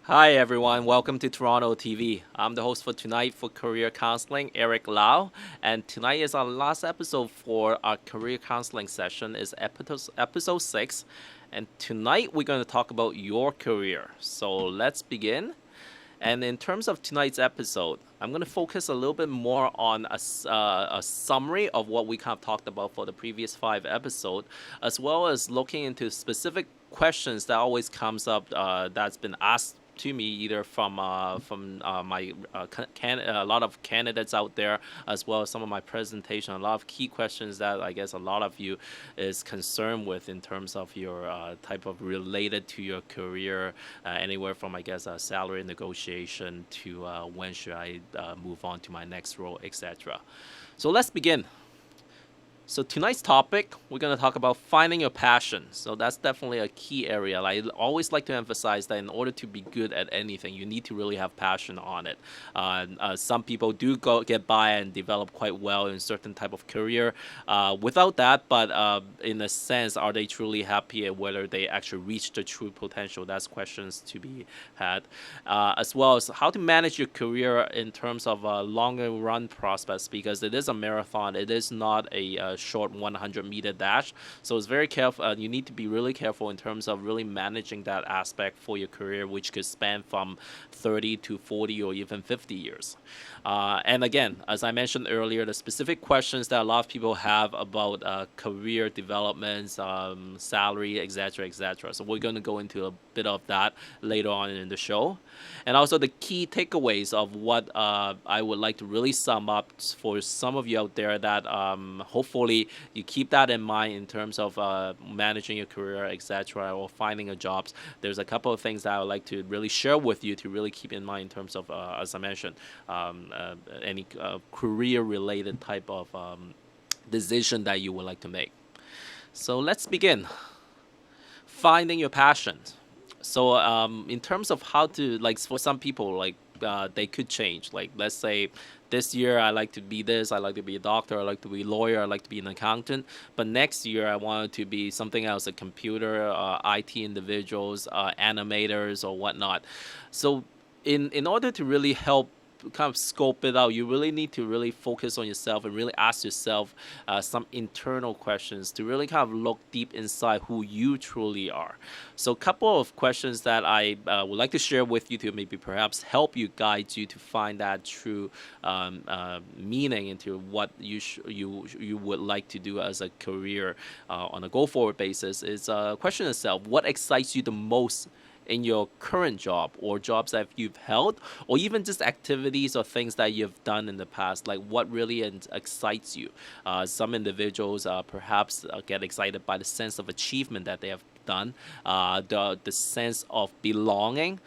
Hi everyone, welcome to Toronto TV. I'm the host for tonight for Career Counseling, Eric Lau, and tonight is our last episode for our career counseling session. Is episode 6, and tonight we're going to talk about your career. So let's begin. And in terms of tonight's episode, I'm going to focus a little bit more on a summary of what we kind of talked about for the previous 5 episodes, as well as looking into specific questions that always comes up that's been asked to me either from my a lot of candidates out there, as well as some of my presentation, a lot of key questions that I guess a lot of you is concerned with in terms of your type of related to your career, anywhere from I guess salary negotiation to when should I move on to my next role, etc. So let's begin. So tonight's topic, we're going to talk about finding your passion. So that's definitely a key area. I always like to emphasize that in order to be good at anything, you need to really have passion on it. Some people do get by and develop quite well in certain type of career without that, but in a sense, are they truly happy at whether they actually reach the true potential? That's questions to be had, as well as how to manage your career in terms of longer run prospects, because it is a marathon. It is not a short 100-meter dash. So it's very careful. You need to be really careful in terms of really managing that aspect for your career, which could span from 30 to 40 or even 50 years. And again, as I mentioned earlier, the specific questions that a lot of people have about career developments, salary, etc., etc. So we're going to go into a bit of that later on in the show. And also the key takeaways of what I would like to really sum up for some of you out there that hopefully you keep that in mind in terms of managing your career, etc., or finding a jobs. There's a couple of things that I would like to really share with you to really keep in mind in terms of, as I mentioned, any career-related type of decision that you would like to make. So let's begin. Finding your passion. So in terms of how to, like, for some people, like they could change. Like, let's say this year I like to be this, I like to be a doctor, I like to be a lawyer, I like to be an accountant. But next year I wanted to be something else, a computer, IT individuals, animators or whatnot. So in order to really help kind of scope it out, you really need to really focus on yourself and really ask yourself some internal questions to really kind of look deep inside who you truly are. So a couple of questions that I would like to share with you to maybe perhaps help you, guide you to find that true meaning into what you would like to do as a career on a go forward basis is question yourself, what excites you the most in your current job or jobs that you've held, or even just activities or things that you've done in the past, like what really excites you. Some individuals perhaps get excited by the sense of achievement that they have done, the sense of belonging.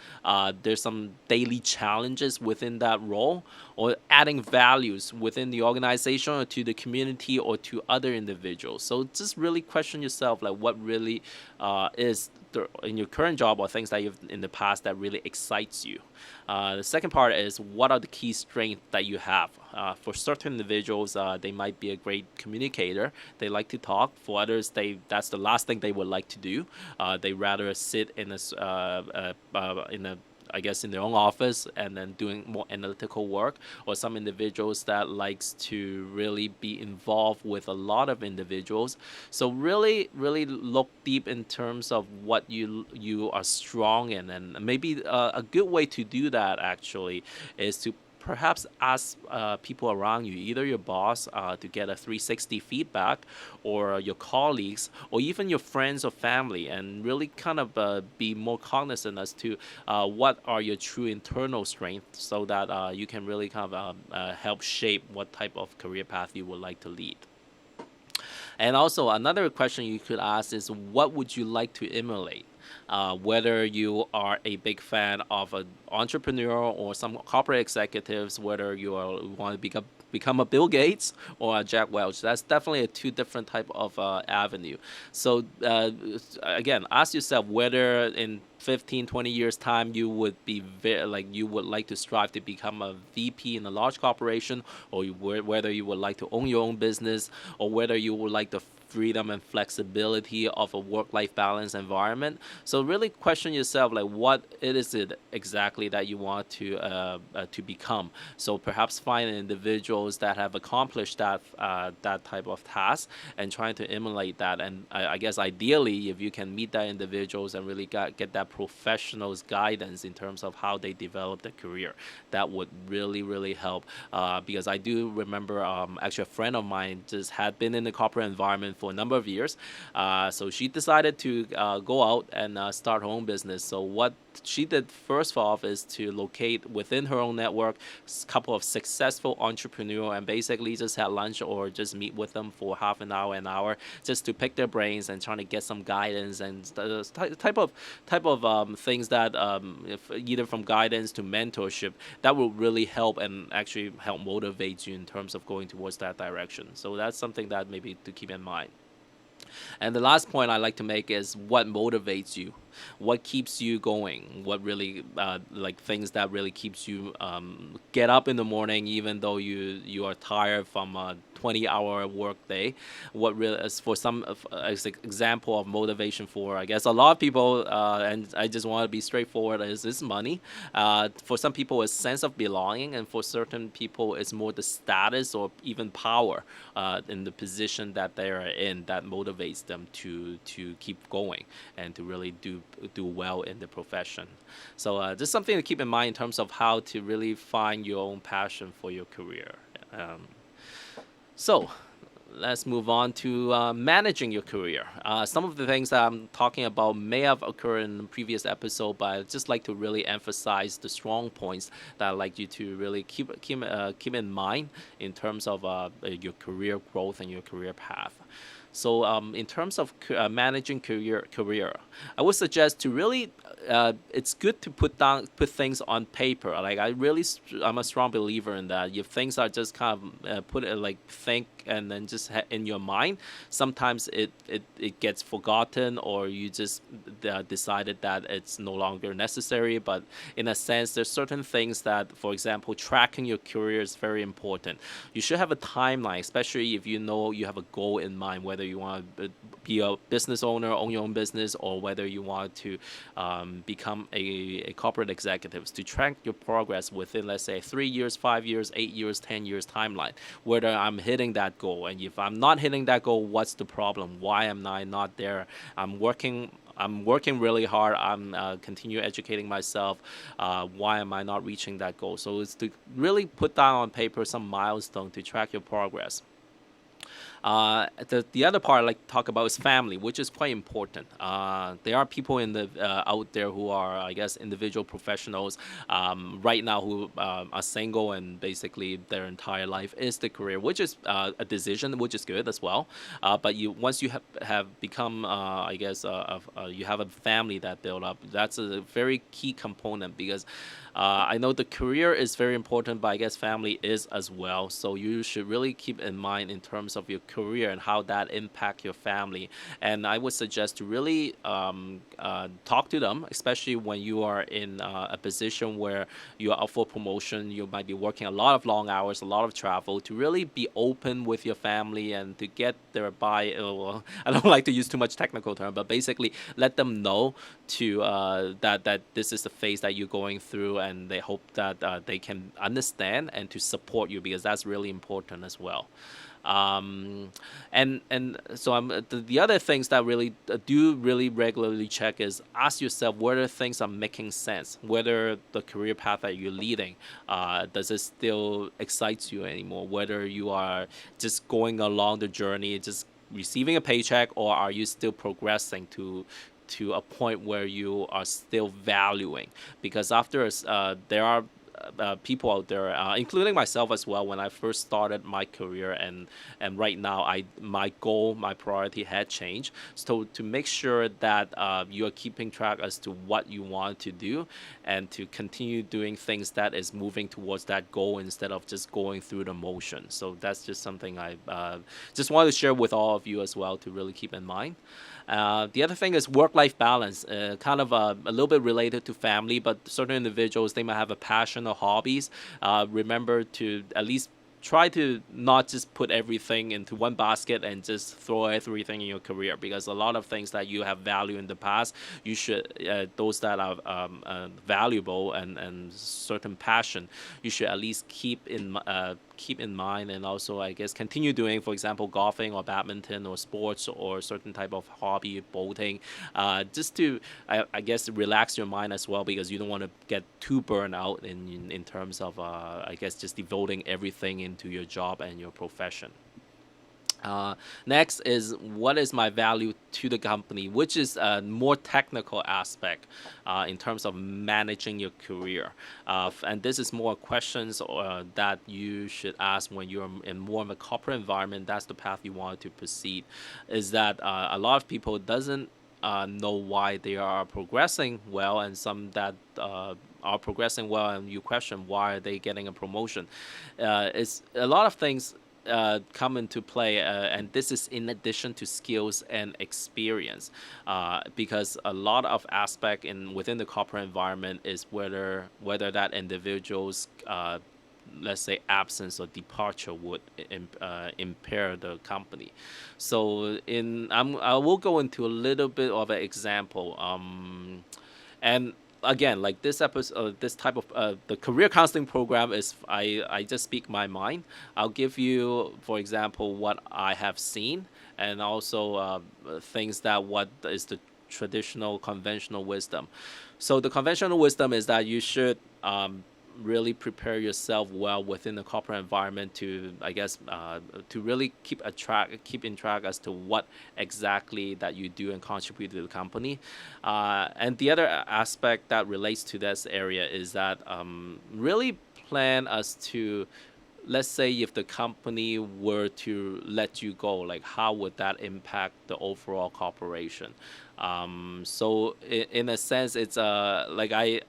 There's some daily challenges within that role, or adding values within the organization or to the community or to other individuals. So just really question yourself, like what really is in your current job or things that you've in the past that really excites you. The second part is, what are the key strengths that you have? For certain individuals, they might be a great communicator. They like to talk. For others, that's the last thing they would like to do. They rather sit in a I guess in their own office and then doing more analytical work, or some individuals that likes to really be involved with a lot of individuals. So really, really look deep in terms of what you are strong in, and maybe a good way to do that actually is to perhaps ask people around you, either your boss to get a 360 feedback, or your colleagues, or even your friends or family, and really kind of be more cognizant as to what are your true internal strengths, so that you can really kind of help shape what type of career path you would like to lead. And also another question you could ask is, what would you like to emulate? Whether you are a big fan of an entrepreneur or some corporate executives, whether want to become a Bill Gates or a Jack Welch, that's definitely a two different type of avenue. So again, ask yourself whether in 15, 20 years time you would be you would like to strive to become a VP in a large corporation, or whether you would like to own your own business, or whether you would like to freedom and flexibility of a work-life balance environment. So really question yourself, like what it is it exactly that you want to become. So perhaps find individuals that have accomplished that type of task and trying to emulate that. And I guess ideally, if you can meet that individuals and really get that professional's guidance in terms of how they develop their career, that would really help. Because I do remember actually a friend of mine just had been in the corporate environment for a number of years. So she decided to go out and start her own business. So what she did first off is to locate within her own network a couple of successful entrepreneur and basically just had lunch or just meet with them for half an hour, just to pick their brains and trying to get some guidance and type of things that if either from guidance to mentorship that will really help and actually help motivate you in terms of going towards that direction. So that's something that maybe to keep in mind. And the last point I like to make is what motivates you, what keeps you going, what really like things that really keeps you get up in the morning even though you are tired from a 20-hour work day. What really is for some as an example of motivation for I guess a lot of people and I just want to be straightforward is this money. For some people it's sense of belonging, and for certain people it's more the status or even power in the position that they are in that motivates them to keep going and to really do well in the profession. So just something to keep in mind in terms of how to really find your own passion for your career. So let's move on to managing your career. Some of the things that I'm talking about may have occurred in the previous episode, but I'd just like to really emphasize the strong points that I'd like you to really keep in mind in terms of your career growth and your career path. So in terms of managing career, I would suggest to really, it's good to put things on paper. Like I'm a strong believer in that. If things are just kind of put it like think and then just in your mind, sometimes it gets forgotten or you just decided that it's no longer necessary. But in a sense, there's certain things that, for example, tracking your career is very important. You should have a timeline, especially if you know you have a goal in mind, whether you want to be a business owner, own your own business, or whether you want to become a corporate executive, to track your progress within, let's say, 3 years, 5 years, 8 years, 10 years timeline, whether I'm hitting that goal. And if I'm not hitting that goal, what's the problem? Why am I not there? I'm working really hard. I'm continue educating myself. Why am I not reaching that goal? So it's to really put down on paper some milestone to track your progress. The other part I like to talk about is family, which is quite important. There are people in the out there who are, I guess, individual professionals right now who are single and basically their entire life is the career, which is a decision, which is good as well. But once you have become, I guess, you have a family that build up, that's a very key component because I know the career is very important, but I guess family is as well. So you should really keep in mind in terms of your career and how that impact your family. And I would suggest to really talk to them, especially when you are in a position where you are up for promotion. You might be working a lot of long hours, a lot of travel. To really be open with your family and to get their buy. Well, I don't like to use too much technical term, but basically let them know to that this is the phase that you're going through, and they hope that they can understand and to support you, because that's really important as well. And so the other things that really do really regularly check is ask yourself whether things are making sense, whether the career path that you're leading does it still excites you anymore, whether you are just going along the journey just receiving a paycheck, or are you still progressing to a point where you are still valuing. Because after there are people out there, including myself as well, when I first started my career, and right now my goal, my priority had changed. So to make sure that you are keeping track as to what you want to do, and to continue doing things that is moving towards that goal instead of just going through the motion. So that's just something I just wanted to share with all of you as well, to really keep in mind. The other thing is work-life balance, kind of a little bit related to family, but certain individuals, they might have a passion or hobbies. Remember to at least try to not just put everything into one basket and just throw everything in your career, because a lot of things that you have value in the past, you should those that are valuable and certain passion, you should at least keep in mind, and also I guess continue doing, for example, golfing or badminton or sports or certain type of hobby, boating, just to I guess relax your mind as well, because you don't want to get too burned out in terms of I guess just devoting everything into your job and your profession. Next is, what is my value to the company, which is a more technical aspect in terms of managing your career. And this is more questions that you should ask when you're in more of a corporate environment. That's the path you want to proceed. Is that a lot of people doesn't know why they are progressing well, and some that are progressing well, and you question why are they getting a promotion. It's a lot of things come into play, and this is in addition to skills and experience, because a lot of aspect in within the corporate environment is whether that individual's let's say absence or departure would impair the company. So I will go into a little bit of an example, and again, like this episode, this type of the career counseling program is, I just speak my mind. I'll give you, for example, what I have seen, and also things that what is the traditional conventional wisdom. So the conventional wisdom is that you should really prepare yourself well within the corporate environment to, I guess, to really keep in track as to what exactly that you do and contribute to the company. And the other aspect that relates to this area is that really plan as to, let's say if the company were to let you go, like how would that impact the overall corporation? So in a sense, it's like I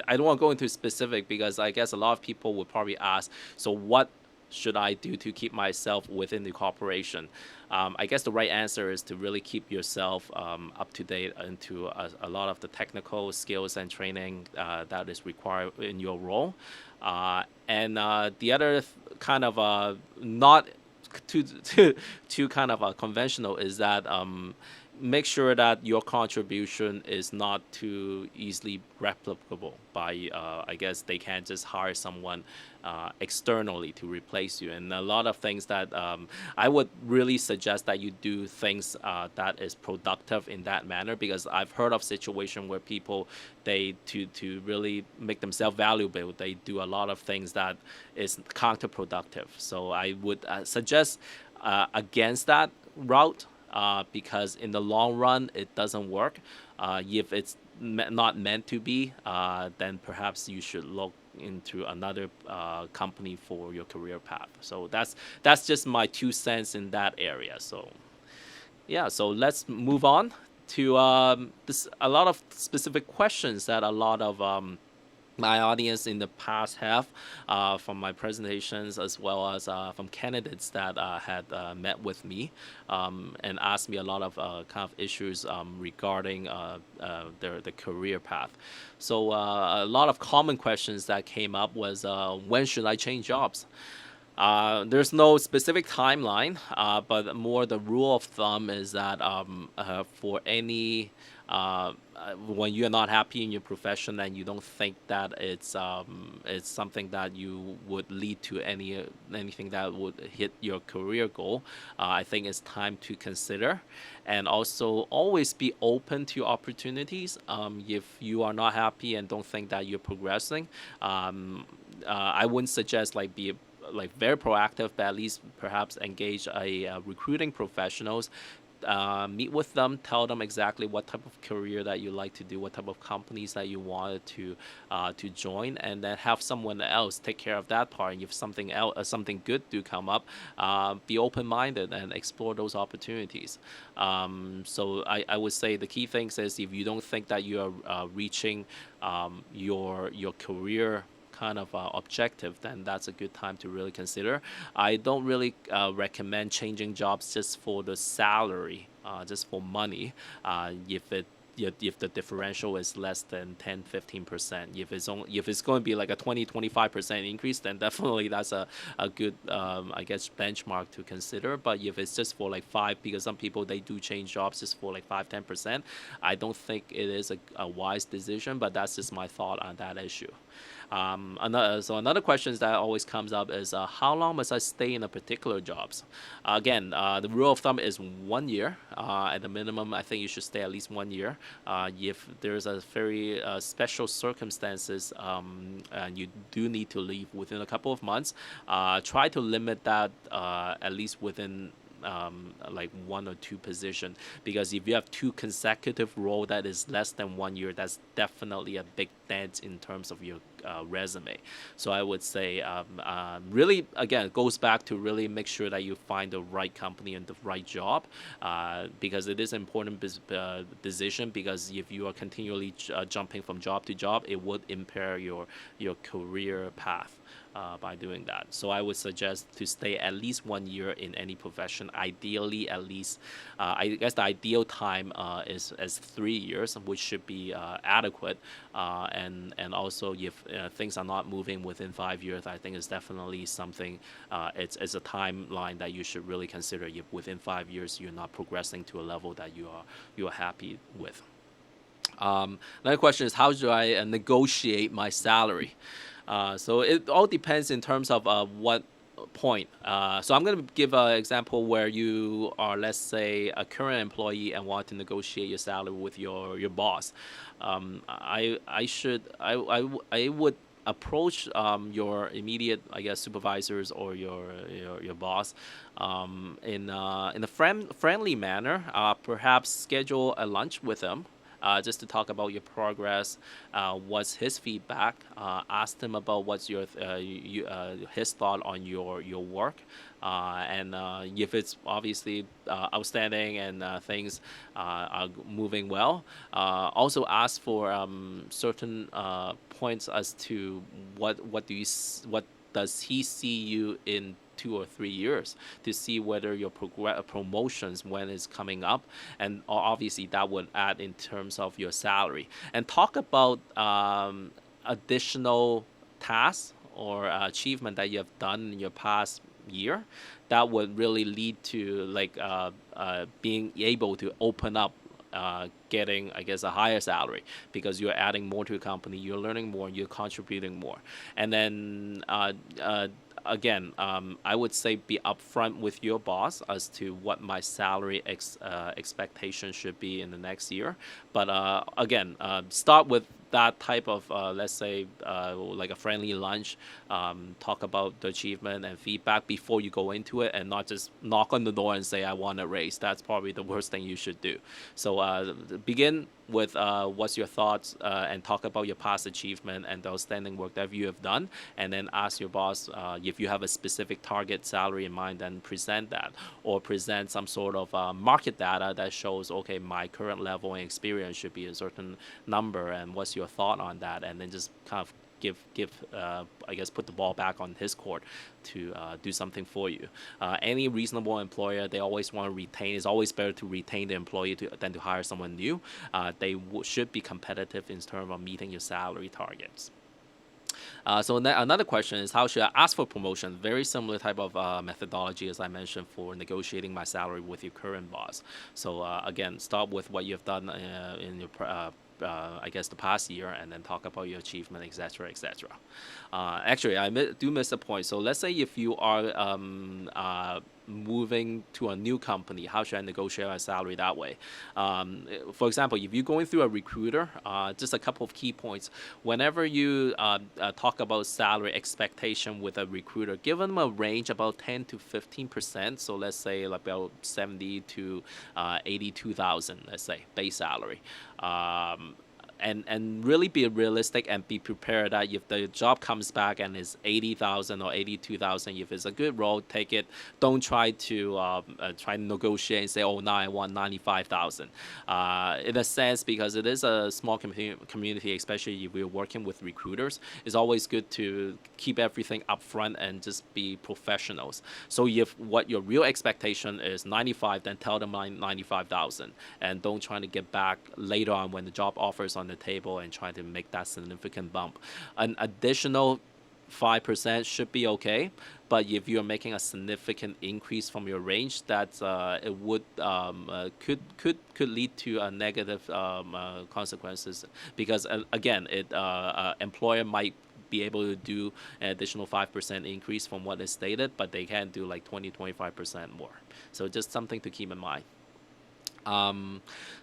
don't want to go into specific, because I guess a lot of people would probably ask, so what should I do to keep myself within the corporation? I guess the right answer is to really keep yourself up to date into a lot of the technical skills and training that is required in your role. And the other kind of not too kind of conventional is that make sure that your contribution is not too easily replicable by I guess they can't just hire someone externally to replace you. And a lot of things that I would really suggest that you do things that is productive in that manner, because I've heard of situation where people, they to really make themselves valuable, they do a lot of things that is counterproductive. So I would suggest against that route, because in the long run it doesn't work. If it's not meant to be, then perhaps you should look into another company for your career path. So that's just my 2 cents in that area. So yeah, so let's move on to this, a lot of specific questions that a lot of my audience in the past have from my presentations, as well as from candidates that had met with me and asked me a lot of kind of issues regarding their career path. So a lot of common questions that came up was, when should I change jobs? There's no specific timeline, but more the rule of thumb is that for any when you're not happy in your profession and you don't think that it's something that you would lead to anything that would hit your career goal, I think it's time to consider, and also always be open to opportunities. If you are not happy and don't think that you're progressing, I wouldn't suggest like be like very proactive, but at least perhaps engage a recruiting professionals, meet with them, tell them exactly what type of career that you like to do, what type of companies that you wanted to join, and then have someone else take care of that part. And if something else, something good do come up, be open-minded and explore those opportunities. So I would say the key things is, if you don't think that you are reaching your career kind of objective, then that's a good time to really consider. I don't really recommend changing jobs just for the salary, just for money. If it if the differential is less than 10-15%. If it's going to be like a 20-25% increase, then definitely that's a good I guess benchmark to consider. But if it's just for like 5, because some people they do change jobs just for like 5-10%, I don't think it is a wise decision. But that's just my thought on that issue. Another question that always comes up is how long must I stay in a particular jobs? Again, the rule of thumb is 1 year. At the minimum, I think you should stay at least 1 year. If there's a very special circumstances and you do need to leave within a couple of months, try to limit that at least within like 1 or 2 position, because if you have 2 consecutive role that is less than 1 year, that's definitely a big dent in terms of your resume. So I would say really, again, it goes back to really make sure that you find the right company and the right job, because it is an important decision, because if you are continually jumping from job to job, it would impair your career path. By doing that. So I would suggest to stay at least 1 year in any profession. Ideally, at least, I guess the ideal time is 3 years, which should be adequate. And also, if things are not moving within 5 years, I think it's definitely something. It's a timeline that you should really consider. If within 5 years you're not progressing to a level that you are happy with. Another question is, how do I negotiate my salary? So it all depends in terms of what point. So I'm going to give an example where you are, let's say, a current employee and want to negotiate your salary with your boss. I would approach your immediate, I guess, supervisors or your boss in a friendly manner. Perhaps schedule a lunch with them, just to talk about your progress, what's his feedback, ask him about what's his thought on your work, and if it's obviously outstanding and things are moving well, also ask for certain points as to what does he see you in 2 or 3 years, to see whether your promotions when it's coming up, and obviously that would add in terms of your salary. And talk about additional tasks or achievement that you have done in your past year that would really lead to like being able to open up getting, I guess, a higher salary, because you're adding more to the company, you're learning more, you're contributing more. And then again, I would say be upfront with your boss as to what my salary expectation should be in the next year. But again, start with that type of, let's say, like a friendly lunch, talk about the achievement and feedback before you go into it, and not just knock on the door and say, I want a raise. That's probably the worst thing you should do. So begin with what's your thoughts, and talk about your past achievement and the outstanding work that you have done, and then ask your boss if you have a specific target salary in mind, then present that, or present some sort of market data that shows, okay, my current level and experience should be a certain number, and what's your thought on that, and then just kind of give I guess put the ball back on his court to do something for you. Any reasonable employer, they always want to retain. It's always better to retain the employee than to hire someone new. They should be competitive in terms of meeting your salary targets. So another question is, how should I ask for promotion? Very similar type of methodology as I mentioned for negotiating my salary with your current boss. So again, start with what you've done in your I guess the past year, and then talk about your achievement, etc., etc. Actually, I do miss a point. So let's say if you are moving to a new company, how should I negotiate my salary that way? For example, if you're going through a recruiter, just a couple of key points. Whenever you talk about salary expectation with a recruiter, give them a range about 10-15%. So let's say about 70 to 82,000, let's say, base salary. and really be realistic and be prepared that if the job comes back and is 80,000 or 82,000, if it's a good role, take it. Don't try to negotiate and say, oh, now I want 95,000. In a sense, because it is a small community, especially if we're working with recruiters, it's always good to keep everything upfront and just be professionals. So if what your real expectation is 95, then tell them 95,000, and don't try to get back later on when the job offer is on the table and try to make that significant bump. An additional 5% should be okay, but if you're making a significant increase from your range, that it would could lead to a negative consequences, because again, it employer might be able to do an additional 5% increase from what is stated, but they can't do like 20-25% more. So just something to keep in mind.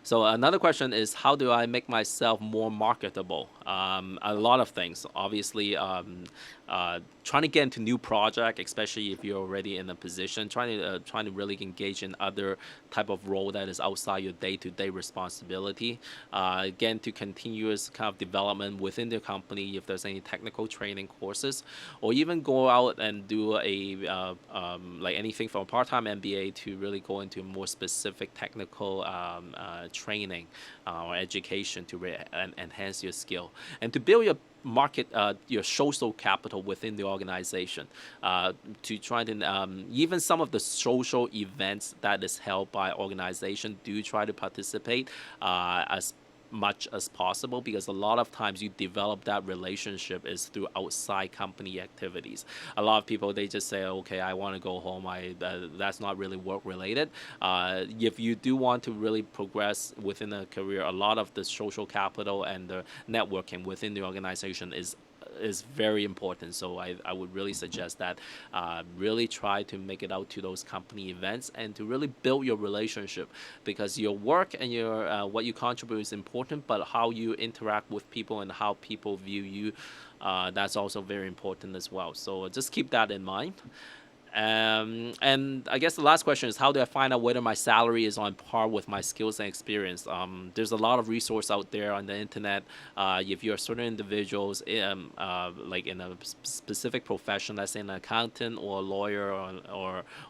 So another question is, how do I make myself more marketable? A lot of things. Obviously, trying to get into new project, especially if you're already in a position, trying to really engage in other type of role that is outside your day-to-day responsibility. Again, to continuous kind of development within the company, if there's any technical training courses, or even go out and do like anything from a part-time MBA to really go into more specific technical training or education to enhance your skill and to build your social capital within the organization, to try to even some of the social events that is held by organization, do try to participate as much as possible, because a lot of times you develop that relationship is through outside company activities. A lot of people, they just say, okay, I want to go home, that's not really work related. If you do want to really progress within a career, a lot of the social capital and the networking within the organization is very important. So I would really suggest that really try to make it out to those company events and to really build your relationship, because your work and your what you contribute is important, but how you interact with people and how people view you, that's also very important as well. So just keep that in mind. And I guess the last question is, how do I find out whether my salary is on par with my skills and experience? There's a lot of resource out there on the internet. If you're certain individuals, like in a specific profession, let's say an accountant or a lawyer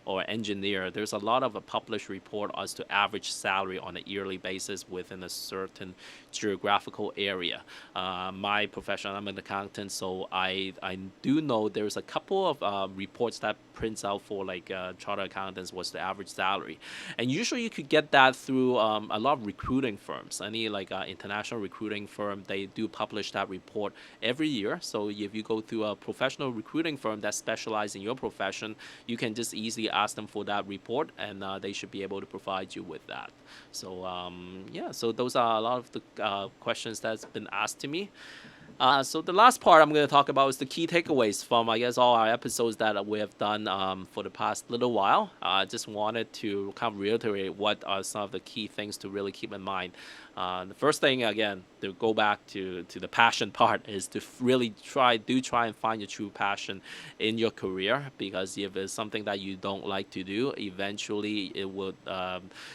or engineer, there's a lot of a published report as to average salary on a yearly basis within a certain geographical area. My profession, I'm an accountant, so I do know there's a couple of reports that prints out for like chartered accountants, what's the average salary, and usually you could get that through a lot of recruiting firms. Any like international recruiting firm, they do publish that report every year. So if you go through a professional recruiting firm that specializes in your profession, you can just easily ask them for that report, and they should be able to provide you with that. So yeah, so those are a lot of the questions that's been asked to me. So the last part I'm going to talk about is the key takeaways from, I guess, all our episodes that we have done for the past little while. I just wanted to kind of reiterate what are some of the key things to really keep in mind. The first thing, again, to go back to the passion part, is to really try and find your true passion in your career, because if it's something that you don't like to do, eventually it would,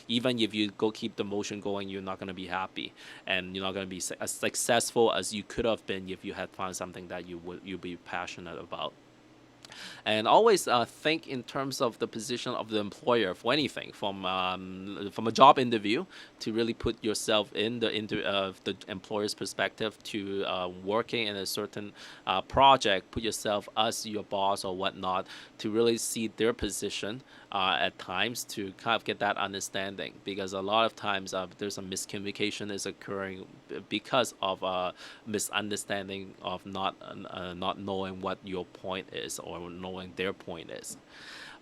even if you go keep the motion going, you're not going to be happy, and you're not going to be as successful as you could have been if you had found something that you'd be passionate about. And always think in terms of the position of the employer for anything, from a job interview, to really put yourself in the employer's perspective, to working in a certain project, put yourself as your boss or whatnot, to really see their position at times, to kind of get that understanding, because a lot of times there's a miscommunication is occurring because of misunderstanding of not knowing what your point is or knowing their point is.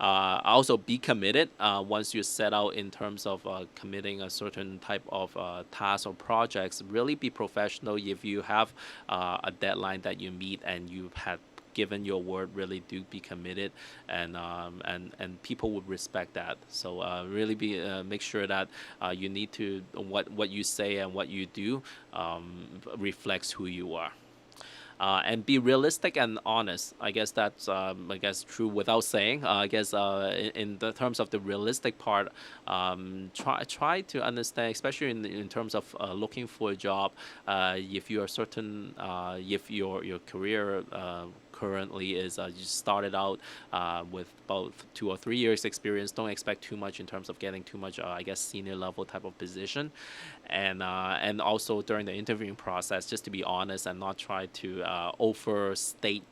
Also, be committed once you set out in terms of committing a certain type of task or projects. Really be professional. If you have a deadline that you meet and you've had given your word, really do be committed, and people would respect that. So really make sure that you need to what you say and what you do reflects who you are. and be realistic and honest. I guess that's I guess true without saying. I guess in the terms of the realistic part, try to understand, especially in terms of looking for a job. If you are certain, if your career currently is you started out with about 2 or 3 years experience, don't expect too much in terms of getting too much I guess senior level type of position. And also during the interviewing process, just to be honest and not try to overstate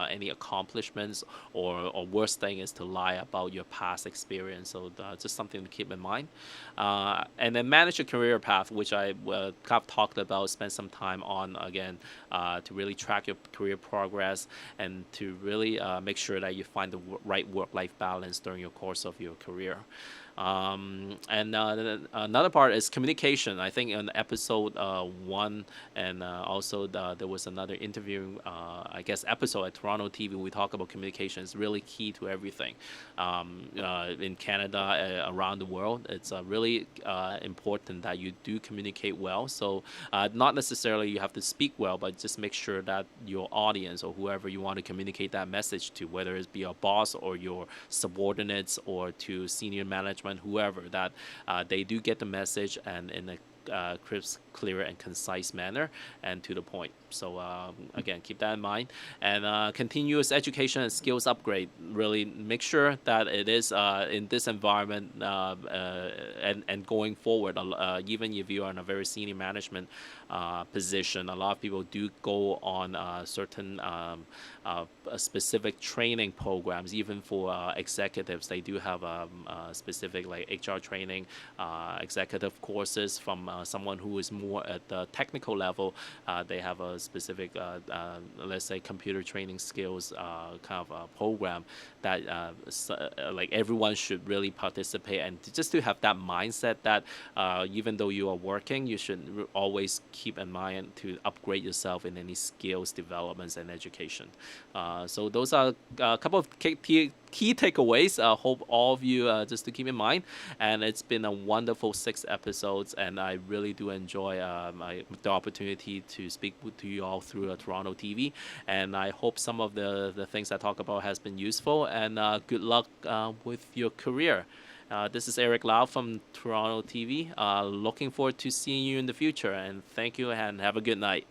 any accomplishments, or worst thing is to lie about your past experience. So just something to keep in mind. And then manage a career path, which I have talked about, spend some time on again, to really track your career progress and to really make sure that you find the right work-life balance during your course of your career. And another part is communication. I think in episode one, and also there was another interview, I guess, episode at Toronto TV. We talk about communication. It's really key to everything. In Canada, around the world, it's really important that you do communicate well. So not necessarily you have to speak well, but just make sure that your audience or whoever you want to communicate that message to, whether it be your boss or your subordinates or to senior management, whoever, that they do get the message and in a crisp, clear, and concise manner and to the point. So again, keep that in mind. And continuous education and skills upgrade. Really make sure that it is in this environment and going forward. Even if you are in a very senior management position, a lot of people do go on certain specific training programs. Even for executives, they do have specific like HR training, executive courses from someone who is more at the technical level. They have a specific, let's say, computer training skills kind of program that like everyone should really participate, and just to have that mindset that even though you are working, you should always keep in mind to upgrade yourself in any skills developments and education. So those are a couple of key takeaways. Hope all of you just to keep in mind. And it's been a wonderful 6 episodes, and I really do enjoy the opportunity to speak to you all through Toronto TV. And I hope some of the things I talk about has been useful. And good luck with your career. This is Eric Lau from Toronto TV. Looking forward to seeing you in the future. And thank you, and have a good night.